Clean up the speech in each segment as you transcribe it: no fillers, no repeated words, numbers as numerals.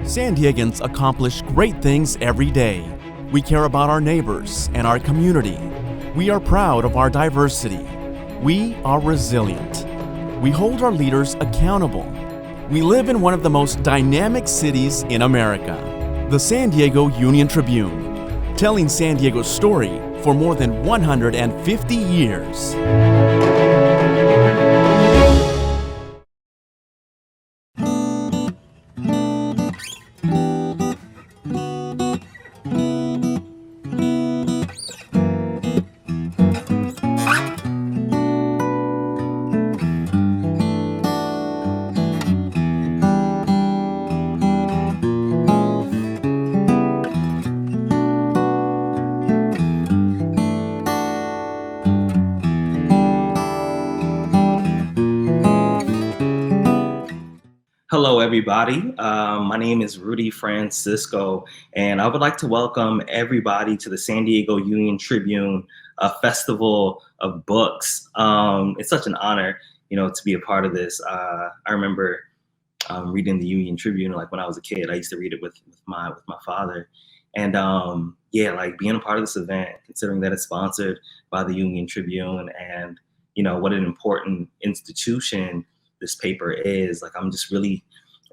San Diegans accomplish great things every day. We care about our neighbors and our community. We are proud of our diversity. We are resilient. We hold our leaders accountable. We live in one of the most dynamic cities in America, the San Diego Union-Tribune, telling San Diego's story for more than 150 years. Hello, everybody. My name is Rudy Francisco, and I would like to welcome everybody to the San Diego Union-Tribune Festival of Books. It's such an honor, to be a part of this. I remember reading the Union-Tribune like when I was a kid. I used to read it with my father, and like being a part of this event, considering that it's sponsored by the Union-Tribune, and what an important institution this paper is. Like, I'm just really,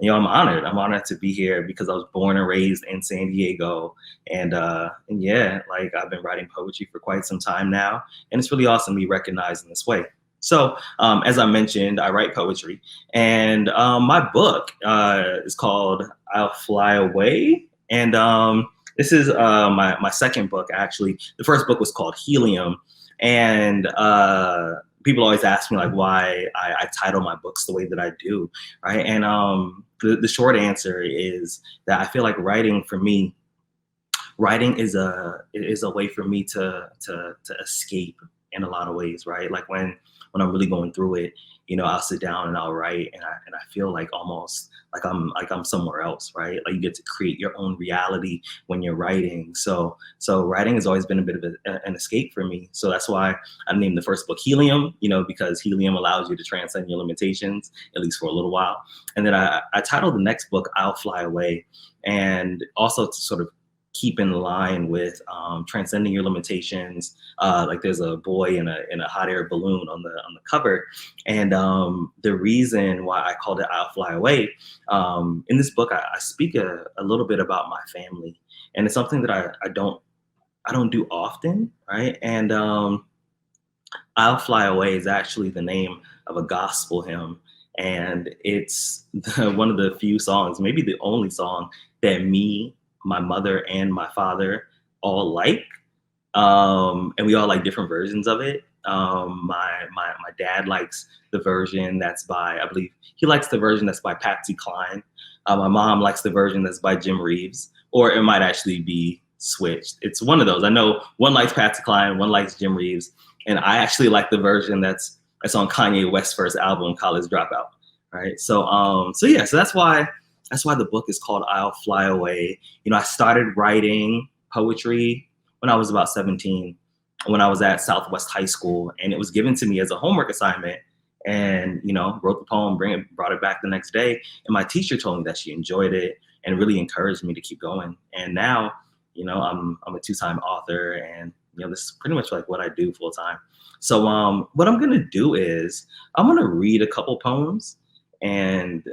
I'm honored. I'm honored to be here because I was born and raised in San Diego. And like I've been writing poetry for quite some time now. And it's really awesome to be recognized in this way. So as I mentioned, I write poetry. And my book is called I'll Fly Away. And this is my second book, actually. The first book was called Helium. And people always ask me like why I title my books the way that I do, right? And the short answer is that I feel like writing is a way for me to escape in a lot of ways, right? Like when I'm really going through it, I'll sit down and I'll write, and I feel like almost like I'm somewhere else, right? Like you get to create your own reality when you're writing. So writing has always been a bit of an escape for me. So that's why I named the first book Helium, because helium allows you to transcend your limitations, at least for a little while. And then I titled the next book I'll Fly Away, and also to sort of keep in line with transcending your limitations. Like there's a boy in a hot air balloon on the cover, and the reason why I called it I'll Fly Away, in this book I speak a little bit about my family, and it's something that I don't do often, right? And I'll Fly Away is actually the name of a gospel hymn, and it's one of the few songs, maybe the only song that my mother and my father all like, and we all like different versions of it. My dad likes the version that's by, I believe he likes the version that's by Patsy Cline. My mom likes the version that's by Jim Reeves, or it might actually be switched. It's one of those. I know one likes Patsy Cline, one likes Jim Reeves, and I actually like the version that's on Kanye West's first album, College Dropout. Right. So that's why the book is called I'll Fly Away. I started writing poetry when I was about 17, when I was at Southwest High School, and it was given to me as a homework assignment, and, wrote the poem, brought it back the next day. And my teacher told me that she enjoyed it and really encouraged me to keep going. And now, I'm a 2-time author, and, this is pretty much like what I do full time. So what I'm going to do is I'm going to read a couple poems and,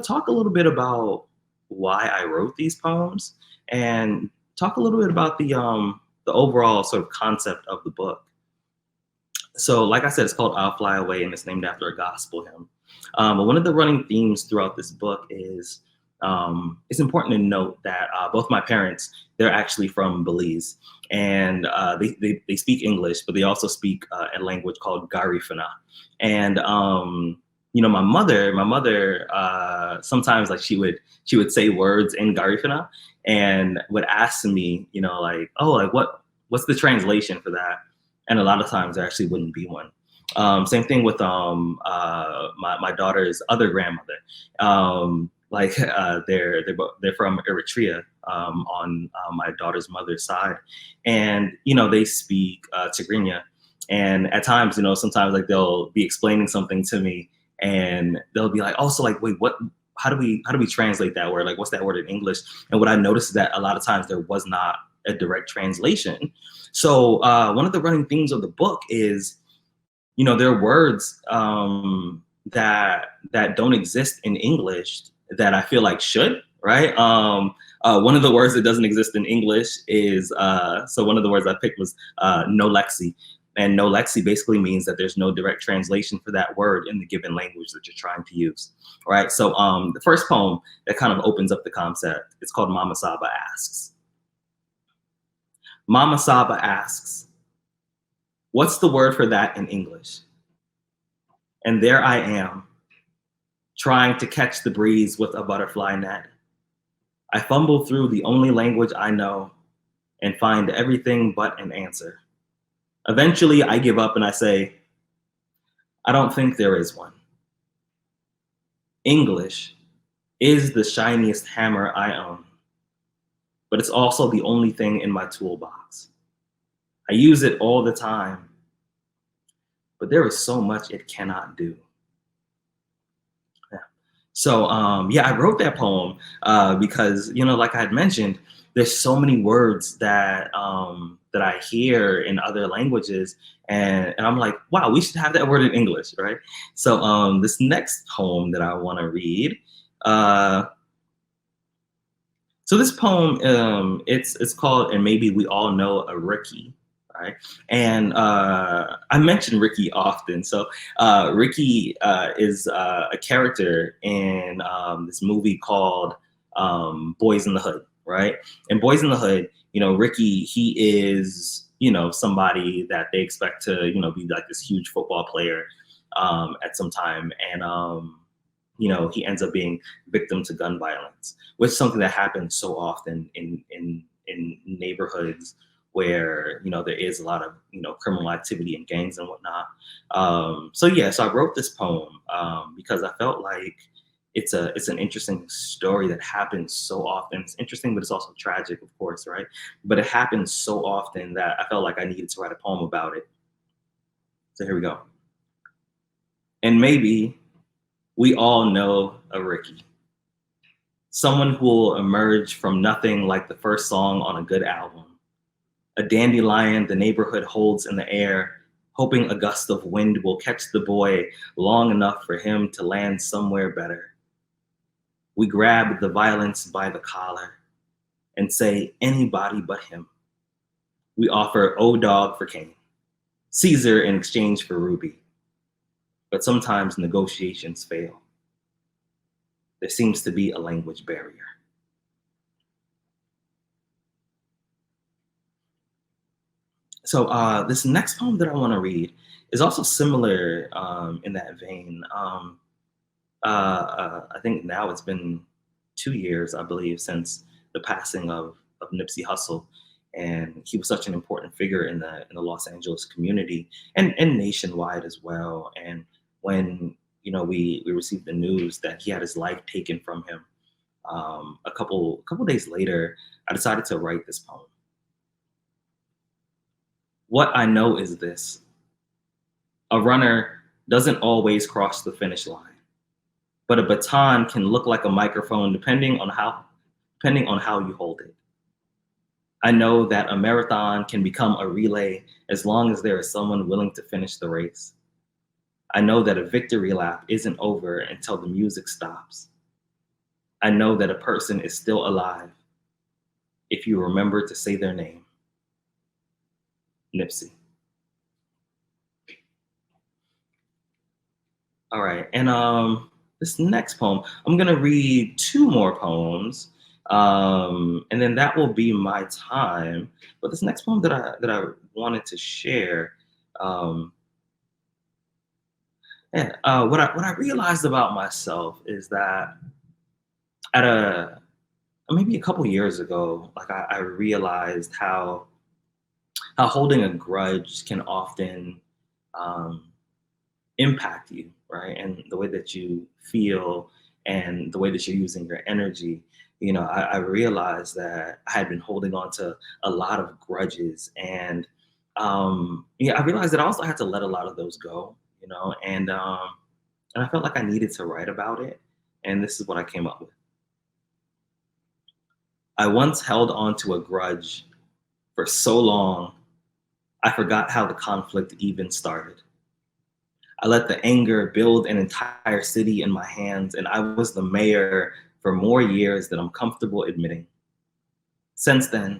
talk a little bit about why I wrote these poems, and talk a little bit about the overall sort of concept of the book. So like I said, it's called I'll Fly Away, and it's named after a gospel hymn. But one of the running themes throughout this book is it's important to note that both my parents, they're actually from Belize, and they speak English, but they also speak a language called Garifuna. And my mother, sometimes like she would say words in Garifuna and would ask me, like, oh, like what's the translation for that? And a lot of times there actually wouldn't be one. Same thing with my daughter's other grandmother. They're from Eritrea on my daughter's mother's side, and they speak Tigrinya. And at times, sometimes like they'll be explaining something to me, and they'll be like, "Oh, so like, wait, how do we translate that word? Like, what's that word in English? And what I noticed is that a lot of times there was not a direct translation. So one of the running themes of the book is, there are words that don't exist in English that I feel like should, right? One of the words that doesn't exist in English is so one of the words I picked was no lexi. And no lexi basically means that there's no direct translation for that word in the given language that you're trying to use, right? So the first poem that kind of opens up the concept, it's called Mama Saba Asks. Mama Saba asks, what's the word for that in English? And there I am, trying to catch the breeze with a butterfly net. I fumble through the only language I know and find everything but an answer. Eventually, I give up and I say, I don't think there is one. English is the shiniest hammer I own, but it's also the only thing in my toolbox. I use it all the time, but there is so much it cannot do. So I wrote that poem because, like I had mentioned, there's so many words that that I hear in other languages, and I'm like, wow, we should have that word in English, right? So this next poem that I want to read. So this poem, it's called "And Maybe We All Know a Rookie." Right. And I mention Ricky often. So Ricky is a character in this movie called Boys in the Hood. Right. And Boys in the Hood, Ricky, he is, somebody that they expect to, be like this huge football player at some time. And, he ends up being victim to gun violence, which is something that happens so often in neighborhoods where there is a lot of criminal activity and gangs and whatnot. So I wrote this poem because I felt like it's an interesting story that happens so often. It's interesting, but it's also tragic, of course, right? But it happens so often that I felt like I needed to write a poem about it. So here we go. And maybe we all know a Ricky, someone who will emerge from nothing like the first song on a good album. A dandelion the neighborhood holds in the air, hoping a gust of wind will catch the boy long enough for him to land somewhere better. We grab the violence by the collar and say anybody but him. We offer O-Dog for Cain, Caesar in exchange for Ruby. But sometimes negotiations fail. There seems to be a language barrier. So this next poem that I want to read is also similar in that vein. I think now it's been 2 years, I believe, since the passing of Nipsey Hussle, and he was such an important figure in the Los Angeles community and nationwide as well. And when we received the news that he had his life taken from him, a couple days later, I decided to write this poem. What I know is this: a runner doesn't always cross the finish line, but a baton can look like a microphone depending on how you hold it. I know that a marathon can become a relay as long as there is someone willing to finish the race. I know that a victory lap isn't over until the music stops. I know that a person is still alive if you remember to say their name. Nipsey. All right, and this next poem, I'm gonna read 2 more poems, and then that will be my time. But this next poem that I wanted to share, what I realized about myself is that maybe a couple years ago, like I realized how holding a grudge can often impact you, right? And the way that you feel and the way that you're using your energy. I realized that I had been holding on to a lot of grudges, and I realized that I also had to let a lot of those go, and I felt like I needed to write about it. And this is what I came up with. I once held on to a grudge for so long, I forgot how the conflict even started. I let the anger build an entire city in my hands, and I was the mayor for more years than I'm comfortable admitting. Since then,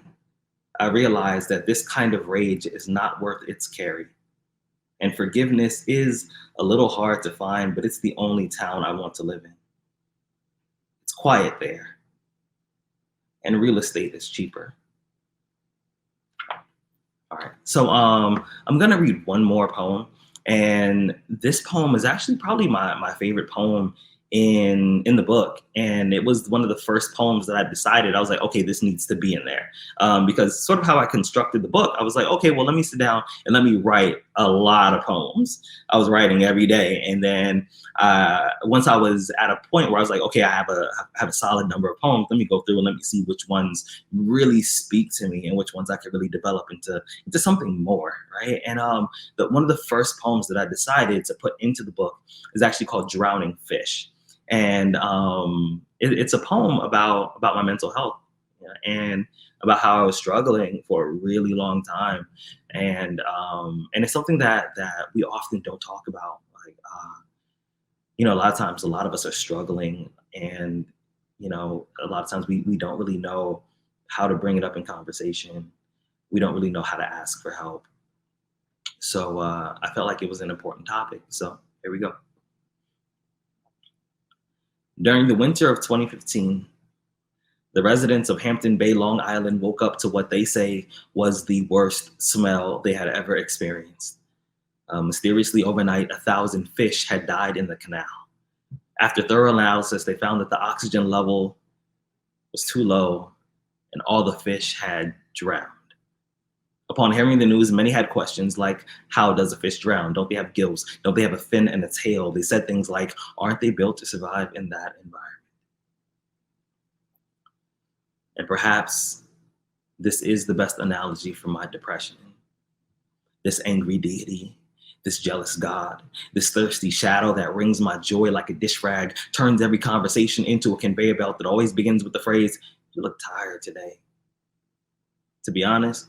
I realized that this kind of rage is not worth its carry. And forgiveness is a little hard to find, but it's the only town I want to live in. It's quiet there, and real estate is cheaper. All right. So I'm gonna read one more poem, and this poem is actually probably my favorite poem in the book, and it was one of the first poems that I decided I was like, okay, this needs to be in there, because sort of how I constructed the book, I was like, okay, well, let me sit down and let me write a lot of poems. I was writing every day, and then once I was at a point where I was like, okay, I have a solid number of poems. Let me go through and let me see which ones really speak to me and which ones I could really develop into something more, right? And one of the first poems that I decided to put into the book is actually called "Drowning Fish," and it's a poem about my mental health, and about how I was struggling for a really long time, and it's something that we often don't talk about. Like, a lot of times, a lot of us are struggling, and a lot of times we don't really know how to bring it up in conversation. We don't really know how to ask for help. So I felt like it was an important topic. So here we go. During the winter of 2015, the residents of Hampton Bay, Long Island woke up to what they say was the worst smell they had ever experienced. Mysteriously overnight, 1,000 fish had died in the canal. After thorough analysis, they found that the oxygen level was too low and all the fish had drowned. Upon hearing the news, many had questions like, how does a fish drown? Don't they have gills? Don't they have a fin and a tail? They said things like, aren't they built to survive in that environment? And perhaps this is the best analogy for my depression. This angry deity, this jealous God, this thirsty shadow that wrings my joy like a dish rag, turns every conversation into a conveyor belt that always begins with the phrase, you look tired today. To be honest,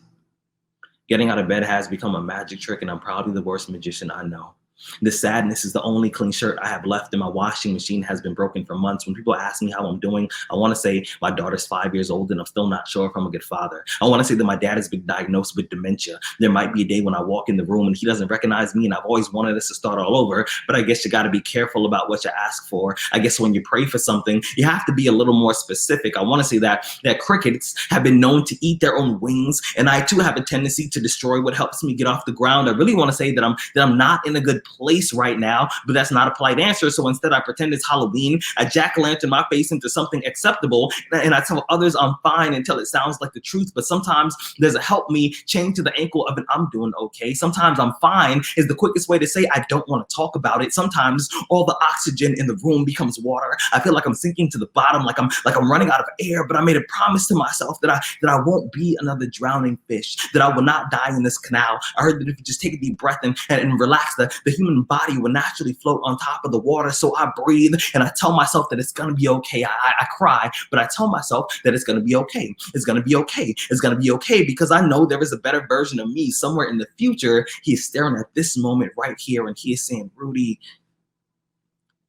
getting out of bed has become a magic trick, and I'm probably the worst magician I know. This sadness is the only clean shirt I have left, and my washing machine has been broken for months. When people ask me how I'm doing, I want to say my daughter's 5 years old and I'm still not sure if I'm a good father. I want to say that my dad has been diagnosed with dementia. There might be a day when I walk in the room and he doesn't recognize me, and I've always wanted us to start all over, but I guess you got to be careful about what you ask for. I guess when you pray for something, you have to be a little more specific. I want to say that crickets have been known to eat their own wings, and I too have a tendency to destroy what helps me get off the ground. I really want to say that I'm not in a good place right now, but that's not a polite answer. So instead, I pretend it's Halloween. I jack-o'-lantern my face into something acceptable, and I tell others I'm fine until it sounds like the truth. But sometimes there's a help me chained to the ankle of an I'm doing okay. Sometimes I'm fine is the quickest way to say I don't want to talk about it. Sometimes all the oxygen in the room becomes water. I feel like I'm sinking to the bottom, like I'm running out of air. But I made a promise to myself that I won't be another drowning fish, that I will not die in this canal. I heard that if you just take a deep breath and relax, the human body will naturally float on top of the water. So I breathe and I tell myself that it's gonna be okay. I cry, but I tell myself that it's gonna be okay. It's gonna be okay. It's gonna be okay, because I know there is a better version of me somewhere in the future. He is staring at this moment right here, and he is saying, Rudy,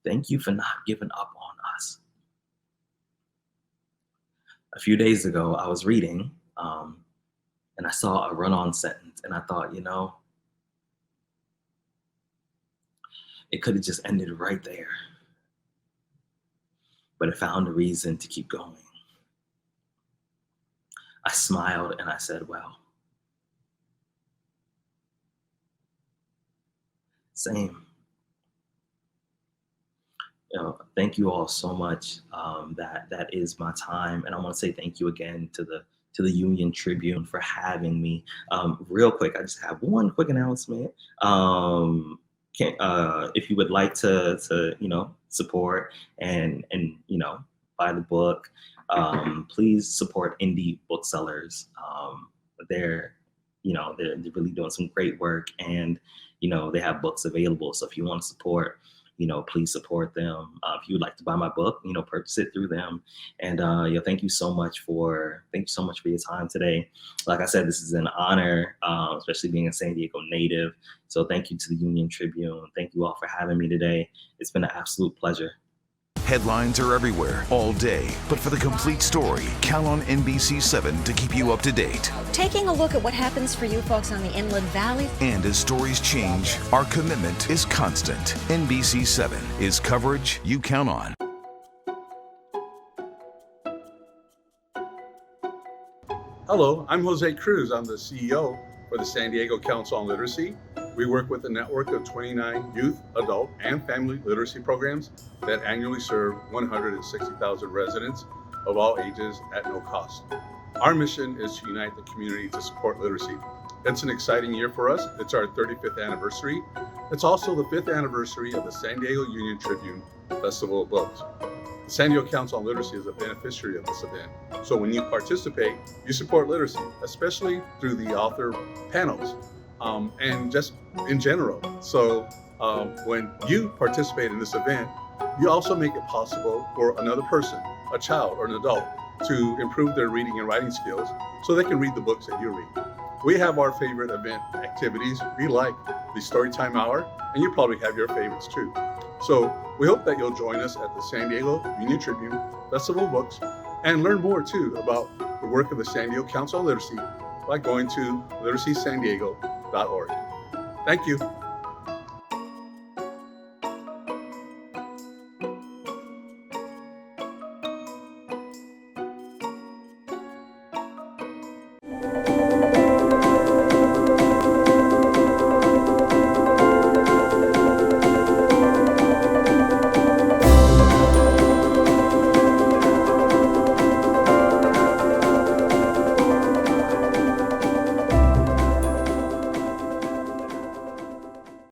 thank you for not giving up on us. A few days ago, I was reading and I saw a run-on sentence, and I thought, it could have just ended right there, but it found a reason to keep going. I smiled and I said, well, same. Thank you all so much. That is my time, and I want to say thank you again to the Union-Tribune for having me. Real quick, I just have one quick announcement. If you would like to support and buy the book, please support indie booksellers. They're really doing some great work, and they have books available. So if you want to support please support them. If you would like to buy my book, purchase it through them. And thank you so much for your time today. Like I said, this is an honor, especially being a San Diego native. So thank you to the Union-Tribune. Thank you all for having me today. It's been an absolute pleasure. Headlines are everywhere, all day. But for the complete story, count on NBC7 to keep you up to date. Taking a look at what happens for you folks on the Inland Valley. And as stories change, our commitment is constant. NBC7 is coverage you count on. Hello, I'm Jose Cruz. I'm the CEO for the San Diego Council on Literacy. We work with a network of 29 youth, adult, and family literacy programs that annually serve 160,000 residents of all ages at no cost. Our mission is to unite the community to support literacy. It's an exciting year for us. It's our 35th anniversary. It's also the 5th anniversary of the San Diego Union-Tribune Festival of Books. The San Diego Council on Literacy is a beneficiary of this event. So when you participate, you support literacy, especially through the author panels. And just in general. So when you participate in this event, you also make it possible for another person, a child or an adult, to improve their reading and writing skills so they can read the books that you read. We have our favorite event activities. We like the Storytime Hour, and you probably have your favorites too. So we hope that you'll join us at the San Diego Union-Tribune Festival of Books and learn more too about the work of the San Diego Council on Literacy by going to literacysandiego.org. Thank you.